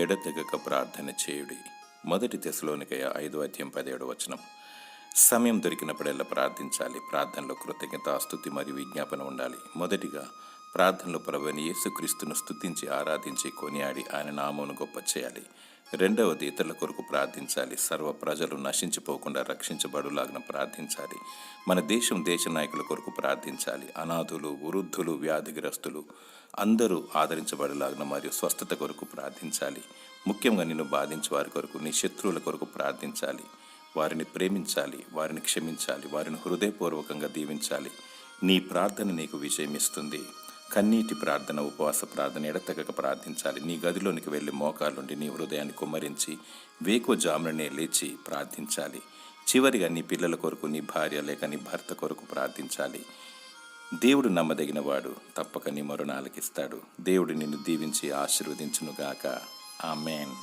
ఎడతెగక ప్రార్థన చేయుడి. 1 తెస్సలోనికయ 5:17 సమయం దొరికినప్పుడల్లా ప్రార్థించాలి. ప్రార్థనలో కృతజ్ఞత, స్తుతి మరియు విజ్ఞాపన ఉండాలి. మొదటిగా ప్రార్థనలో ప్రభువైన యేసుక్రీస్తును స్తుతించి, ఆరాధించి, కొనియాడి ఆయన నామమును గొప్ప చేయాలి. రెండవది, ఇతరుల కొరకు ప్రార్థించాలి. సర్వ ప్రజలు నశించిపోకుండా రక్షించబడులాగిన ప్రార్థించాలి. మన దేశ నాయకుల కొరకు ప్రార్థించాలి. అనాథులు, వృద్ధులు, వ్యాధిగ్రస్తులు అందరూ ఆదరించబడులాగిన మరియు స్వస్థత కొరకు ప్రార్థించాలి. ముఖ్యంగా నిన్ను బాధించే వారి కొరకు, నీ శత్రువుల కొరకు ప్రార్థించాలి. వారిని ప్రేమించాలి, వారిని క్షమించాలి, వారిని హృదయపూర్వకంగా దీవించాలి. నీ ప్రార్థన నీకు విజయం ఇస్తుంది. కన్నీటి ప్రార్థన, ఉపవాస ప్రార్థన, ఎడతెగక ప్రార్థించాలి. నీ గదిలోనికి వెళ్ళి మోకాళ్ళుండి నీ హృదయాన్ని కుమ్మరించి వేకువజామునే లేచి ప్రార్థించాలి. చివరిగా నీ పిల్లల కొరకు, నీ భార్య లేక నీ భర్త కొరకు ప్రార్థించాలి. దేవుడు నమ్మదగిన వాడు, తప్పక నీ మొరను ఆలకిస్తాడు. దేవుడు నిన్ను దీవించి ఆశీర్వదించునుగాక. ఆమేన్.